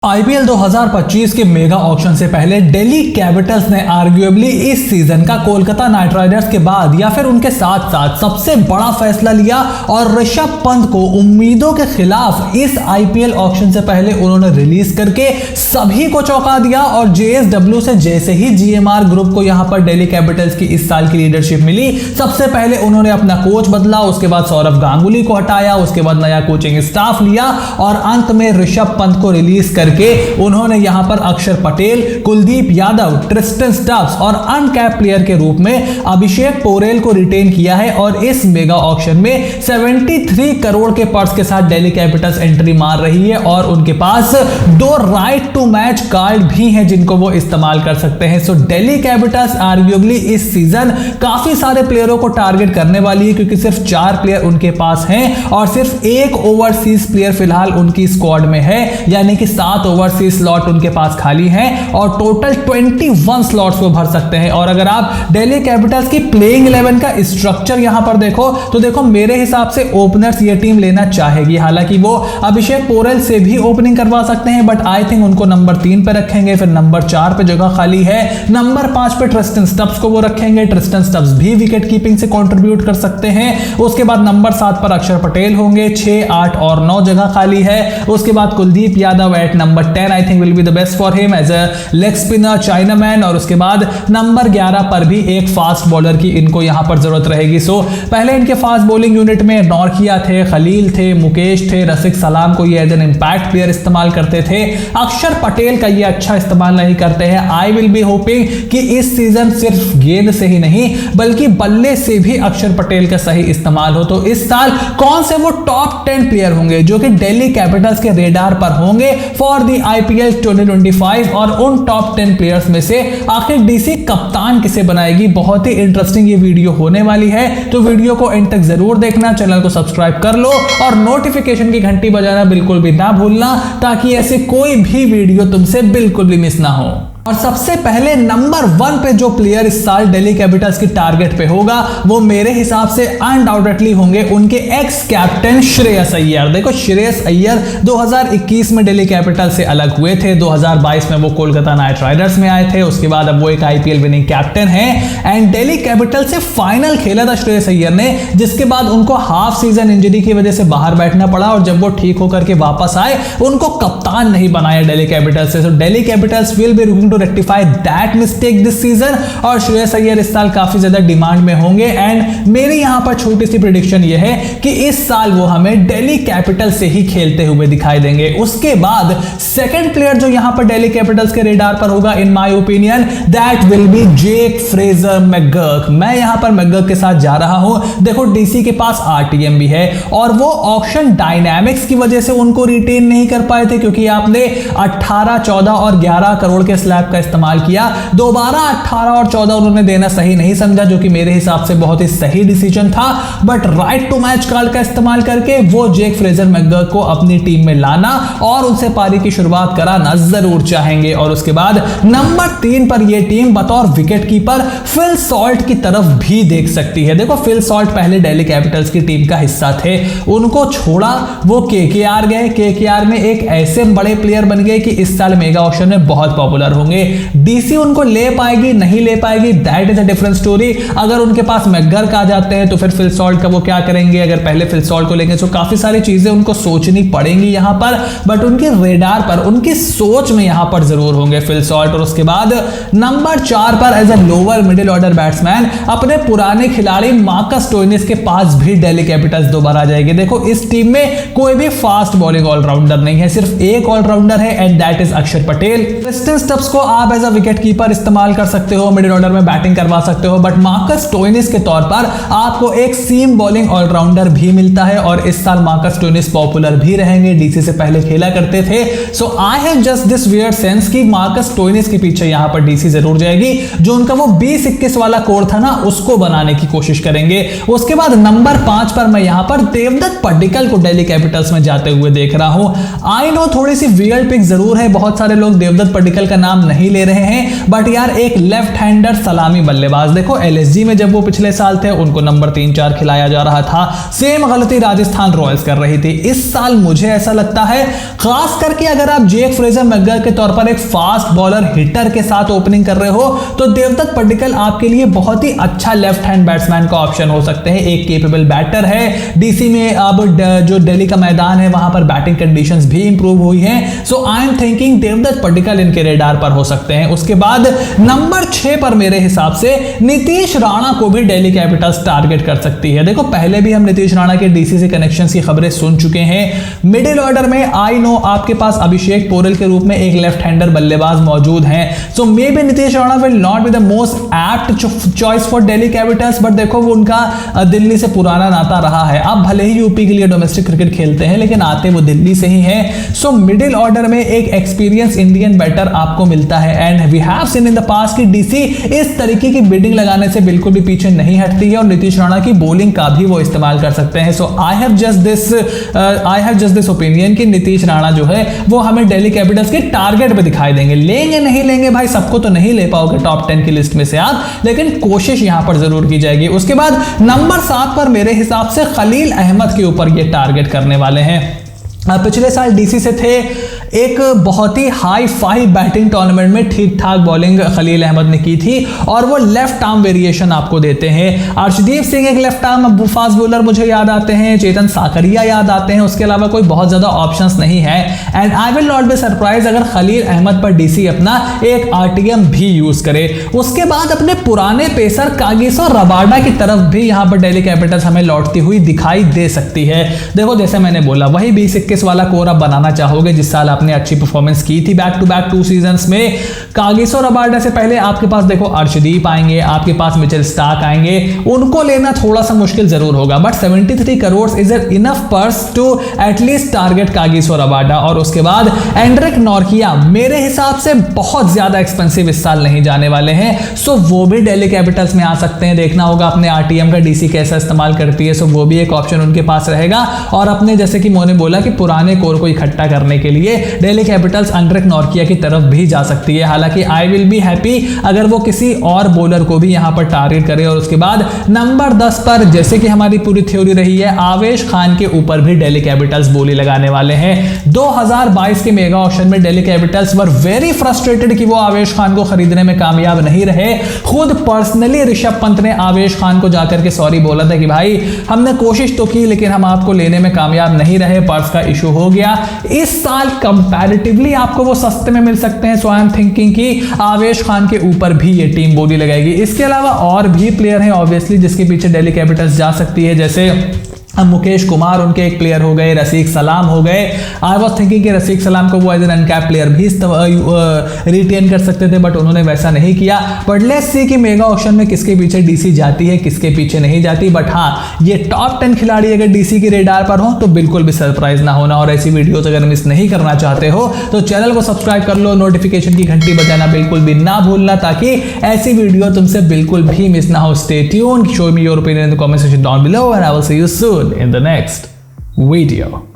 IPL 2025 के mega auction से पहले दिल्ली कैपिटल्स ने आर्ग्यूएबली इस सीजन का कोलकाता नाइट राइडर्स के बाद या फिर उनके साथ साथ सबसे बड़ा फैसला लिया और ऋषभ पंत को उम्मीदों के खिलाफ इस आईपीएल ऑक्शन से पहले उन्होंने रिलीज करके सभी को चौंका दिया। और जेएसडब्ल्यू से जैसे ही जीएमआर ग्रुप को यहां पर दिल्ली कैपिटल्स की इस साल की लीडरशिप मिली, सबसे पहले उन्होंने अपना कोच बदला, उसके बाद सौरव गांगुली को हटाया, उसके बाद नया कोचिंग स्टाफ लिया और अंत में ऋषभ पंत को रिलीज करके उन्होंने यहां पर अक्षर पटेल, कुलदीप यादव, ट्रिस्टन स्टब्स और अनकैप प्लेयर के रूप में अभिषेक पोरेल को रिटेन किया है। और इस मेगा ऑक्शन में 73 करोड़ के पर्स के साथ दिल्ली कैपिटल्स एंट्री मार रही है और उनके पास 2 राइट टू मैच कार्ड भी हैं जिनको वो इस्तेमाल कर सकते हैं। सो दिल्ली कैपिटल्स आर्ग्यूएबली इस सीजन काफी सारे प्लेयरों को टारगेट करने वाली है, क्योंकि सिर्फ 4 प्लेयर उनके पास हैं और सिर्फ 1 ओवरसीज प्लेयर फिलहाल उनकी स्क्वाड में है, यानी कि 7 ओवरसीज स्लॉट उनके पास खाली हैं और टोटल 21 स्लॉट्स को भर सकते हैं। और अगर आप दिल्ली कैपिटल्स की प्लेइंग 11 का स्ट्रक्चर यहां पर देखो तो देखो मेरे हिसाब से ओपनर्स ये टीम लेना चाहेगी। हालांकि वो अभिषेक पोरेल से भी ओपनिंग करवा सकते हैं, बट आई थिंक उनको नंबर 3 पे रखेंगे, फिर नंबर 4 पे जगह खाली है, नंबर 5 पे ट्रिस्टन स्टब्स को वो रखेंगे। ट्रिस्टन स्टब्स भी विकेट कीपिंग से कंट्रीब्यूट कर सकते हैं। उसके बाद नंबर 7 पर अक्षर पटेल होंगे, 6, 8 और 9 जगह खाली है। उसके बाद Kuldeep Yadav at number 10 I think will be the best for him as a leg spinner, chinaman. और उसके बाद नंबर 11 पर भी एक फास्ट बॉलर की इनको यहां पर जरूरत रहेगी। सो पहले इनके फास्ट बॉलिंग यूनिट में नौरकिया थे, खलील थे, मुकेश थे, रसिक सलाम को ये एज एन इंपैक्ट प्लेयर इस्तेमाल करते थे। अक्षर पटेल का ये अच्छा इस्तेमाल नहीं करते हैं। आई विल बी होपिंग कि इस सीजन सिर्फ गेंद से ही नहीं बल्कि बल्ले से भी अक्षर पटेल का सही इस्तेमाल हो। तो इस साल कौन से वो टॉप 10 प्लेयर होंगे जो कि दिल्ली कैपिटल्स के रेडार पर होंगे फॉर द आईपीएल 2025, और उन टॉप 10 प्लेयर्स में से आखिर डीसी कप्तान किसे बनाएगी। बहुत ही इंटरेस्टिंग ये वीडियो होने वाली है, तो वीडियो को एंड तक जरूर देखना, चैनल को सब्सक्राइब कर लो और नोटिफिकेशन की घंटी बजाना बिल्कुल भी ना भूलना, ताकि ऐसे कोई भी वीडियो तुमसे बिल्कुल भी मिस ना हो। और सबसे पहले नंबर 1 पे जो प्लेयर इस साल दिल्ली कैपिटल्स की टारगेट पे होगा वो मेरे हिसाब से अनडाउटेडली होंगे उनके एक्स कैप्टन श्रेयस अय्यर। देखो श्रेयस अय्यर 2021 में दिल्ली कैपिटल्स से अलग हुए थे, 2022 में वो कोलकाता नाइट राइडर्स में आए थे, उसके बाद अब वो एक आईपीएल विनिंग कैप्टन है एंड दिल्ली कैपिटल से फाइनल खेला था श्रेयस अय्यर ने, जिसके बाद उनको हाफ सीजन इंजरी की वजह से बाहर बैठना पड़ा और जब वो ठीक होकर के वापस आए उनको कप्तान नहीं बनाया दिल्ली कैपिटल्स से। So Delhi Capitals will be looking to rectify that mistake this season और श्रेयस अय्यर इस साल काफी ज्यादा डिमांड में होंगे। एंड मेरी यहां पर छोटी सी प्रेडिक्शन यह है कि इस साल वो हमें दिल्ली कैपिटल से ही खेलते हुए दिखाई देंगे। उसके बाद सेकंड प्लेयर जो यहां पर दिल्ली कैपिटल्स के रेडार पर होगा in my opinion that will be Jake Fraser McGurk. मैं यहां पर मैकगर्क के साथ जा रहा हूं। देखो डीसी के पास आरटीएम भी है और वो ऑक्शन डायनामिक्स की वजह से उनको रिटेन नहीं कर पाए थे, क्योंकि आपने 18, 14 और 11 करोड़ के स्लैब का इस्तेमाल किया। दोबारा 18 और 14 उन्होंने देना सही नहीं समझा, जो कि मेरे हिसाब से बहुत ही सही डिसीजन था, but right to match card का इस्तेमाल करके वो जेक फ्रेजर मैकगर्क को अपनी टीम में लाना और उनसे पारी की शुरुआत कराना जरूर चाहेंगे। और उसके बाद नंबर 3 पर यह टीम बतौर विकेट कीपर फिल सॉल्ट की तरफ भी देख सकती है। देखो फिल सॉल्ट पहले दिल्ली कैपिटल्स की टीम का हिस्सा थे, उनको छोड़ा वो केकेआर गए, केकेआर में एक ऐसे बड़े प्लेयर बन गए कि इस साल मेगा ऑक्शन में बहुत पॉपुलर होंगे। डीसी उनको ले पाएगी नहीं ले पाएगी that is a different story. अगर उनके पास मैकगर्क आ जाते हैं तो फिर फिल सॉल्ट का वो क्या करेंगे, अगर पहले फिल सॉल्ट को लेंगे तो काफी सारी चीजें उनको सोचनी पड़ेंगी यहां पर, बट उनके रेडार पर उनकी सोच में यहां पर जरूर होंगे फिल सॉल्ट। और उसके बाद नंबर 4 पर as a lower middle order batsman अपने पुराने खिलाड़ी मार्कस स्टोइनिस के पास भी दिल्ली कैपिटल्स दोबारा आ जाएगी। देखो इस टीम में कोई भी फास्ट बॉलिंग ऑलराउंडर नहीं है, सिर्फ एक ऑलराउंडर है एंड दैट इज अक्षर पटेल। ट्रिस्टन स्टब्स को आप एज अ विकेट कीपर इस्तेमाल कर सकते हो, मिडिल ऑर्डर में बैटिंग करवा सकते हो, बट मार्कस स्टोइनिस के तौर पर आपको एक सीम बॉलिंग ऑलराउंडर भी मिलता है और इस साल मार्कस स्टोइनिस पॉपुलर भी रहेंगे, डीसी से पहले खेला करते थे। So I have just this weird sense कि मार्कस स्टोइनिस के पीछे यहां पर डीसी जरूर जाएगी, जो उनका वो 20-21 वाला कोड था ना उसको बनाने की कोशिश करेंगे। उसके बाद नंबर 5 पर मैं यहां पर देवदत्त पड्डीकल को दिल्ली कैपिटल्स में जाते हुए देख रहा हूं। आई नो थोड़ी सी वियर्ड पिक जरूर है, बहुत सारे लोग देवदत्त पड्डीकल का नाम नहीं ले रहे हैं, बट यार एक लेफ्ट हैंडर सलामी बल्लेबाज, देखो एलएसजी में जब वो पिछले साल थे उनको नंबर 3-4 खिलाया जा रहा था, सेम गलती राजस्थान रॉयल्स कर रही थी। इस साल मुझे ऐसा लगता है, खास करके अगर आप जेक फ्रेजर मैकग्रा के तौर पर एक फास्ट बॉलर हिटर के साथ ओपनिंग कर रहे हो, तो देवदत्त पड्डीकल आपके लिए बहुत ही अच्छा लेफ्ट हैंड बैट्समैन का ऑप्शन हो सकते हैं। एक केपेबल बैटर है, डीसी में अब जो दिल्ली का मैदान है वहां पर बैटिंग कंडीशंस भी इंप्रूव हुई हैं, so I am thinking Devdutt Padikkal इनके रेडार पर हो सकते हैं। उसके बाद नंबर 6 पर मेरे हिसाब से नीतीश राणा को भी दिल्ली कैपिटल्स टारगेट कर सकती है। देखो पहले भी हम नीतीश राणा के डीसी से कनेक्शंस की खबरें सुन चुके हैं। मिडिल ऑर्डर में आई नो आपके पास अभिषेक पोरेल के रूप में एक लेफ्ट हैंडर बल्लेबाज मौजूद हैं, so maybe Nitish Rana will not be the most apt choice for Delhi Capitals, but देखो वो उनका दिल्ली से पुराना नाता रहा है। आप भले ही यूपी के लिए डोमेस्टिक क्रिकेट खेलते हैं, लेकिन आते वो दिल्ली से ही हैं। सो मिडिल ऑर्डर में एक एक्सपीरियंस इंडियन बैटर आपको मिलता है, and we have seen in the past कि डीसी इस तरीके की बिल्डिंग लगाने से बिल्कुल भी पीछे नहीं हटती है, और नीतीश राणा की बॉलिंग का भी वो इस्तेमाल कर सकते हैं। So I have just this opinion कि नीतीश राणा जो है वो हमें दिल्ली कैपिटल्स के टारगेट पे दिखाई देंगे। लेंगे नहीं लेंगे भाई, सबको तो नहीं ले पाओगे टॉप 10 की लिस्ट में से आप, लेकिन कोशिश यहां पर जरूर की जाएगी। उसके बाद नंबर 7 पर मेरे हिसाब से खलील अहमद के ऊपर ये टारगेट करने वाले हैं। पिछले साल डीसी से थे, एक बहुत ही हाई फाई बैटिंग टूर्नामेंट में ठीक ठाक बॉलिंग खलील अहमद ने की थी, और वो लेफ्ट आर्म वेरिएशन आपको देते हैं। अर्शदीप सिंह एक लेफ्ट आर्म फास्ट बॉलर मुझे याद आते हैं, चेतन साकरिया याद आते हैं, उसके अलावा कोई बहुत ज्यादा ऑप्शंस नहीं है। And I will not be surprise अगर खलील अहमद पर डीसी अपना एक आरटीएम भी यूज करे। उसके बाद अपने पुराने पेसर कागिसो रबाडा की तरफ भी यहां पर दिल्ली कैपिटल्स हमें लौटती हुई दिखाई दे सकती है। देखो जैसे मैंने बोला, वही 20-21 वाला कोर आप बनाना चाहोगे जिस साल आपने अच्छी परफॉर्मेंस की थी बैक टू बैक 2 सीजंस में। कागिसो रबाडा से पहले आपके पास देखो अर्शदीप आएंगे, आपके पास मिचेल स्टार्क आएंगे, उनको लेना थोड़ा सा मुश्किल जरूर होगा, but 73 crore is enough purse to at least target Kagiso Rabada. और उसके बाद एंड्रिक नॉर्किया मेरे हिसाब से बहुत ज्यादा एक्सपेंसिव इस साल नहीं जाने वाले हैं, सो वो भी दिल्ली कैपिटल्स में आ सकते हैं। देखना होगा अपने आरटीएम का डीसी कैसा इस्तेमाल करती है, सो वो भी एक ऑप्शन उनके पास रहेगा। और अपने जैसे कि मोने बोला कि पुराने कोर को इकट्ठा करने के लिए दिल्ली कैपिटल्स एंड्रिक नॉर्किया की तरफ भी जा सकती है। हालांकि आई विल बी हैप्पी अगर वो किसी और बॉलर को भी यहां पर टारगेट करे। और उसके बाद नंबर 10 पर जैसे कि हमारी पूरी थ्योरी रही है, आवेश खान के ऊपर भी दिल्ली कैपिटल्स बोली लगाने वाले हैं। 2022 के मेगा ऑक्शन में Delhi Capitals were very frustrated कि वो आवेश खान को खरीदने में कामयाब नहीं रहे। खुद पर्सनली ऋषभ पंत ने आवेश खान को जाकर के सॉरी बोला था कि भाई हमने कोशिश तो की लेकिन हम आपको लेने में कामयाब नहीं रहे, पर्स का इशू हो गया। इस साल कंपैरेटिवली आपको वो सस्ते में मिल सकते हैं, सो आई एम थिंकिंग कि आवेश खान के ऊपर भी ये टीम बोली लगाएगी। इसके अलावा और भी प्लेयर हैं ऑब्वियसली जिसके पीछे दिल्ली कैपिटल्स जा सकती है, जैसे मुकेश कुमार उनके एक प्लेयर हो गए, रसीक सलाम हो गए। आई वाज थिंकिंग कि रसीक सलाम को वो एज एन अनकैप प्लेयर भी रिटेन कर सकते थे, बट उन्होंने वैसा नहीं किया। बट लेट्स सी कि मेगा ऑक्शन में किसके पीछे डीसी जाती है, किसके पीछे नहीं जाती। बट हाँ, ये टॉप 10 खिलाड़ी अगर डीसी के रेडार पर हो तो बिल्कुल भी सरप्राइज ना होना। और ऐसी वीडियोस अगर मिस नहीं करना चाहते हो तो चैनल को सब्सक्राइब कर लो, नोटिफिकेशन की घंटी बजाना बिल्कुल भी ना भूलना, ताकि ऐसी वीडियो तुमसे बिल्कुल भी मिस ना हो। Stay tuned, show me your opinion in the comment section down below, and I will see you soon in the next video.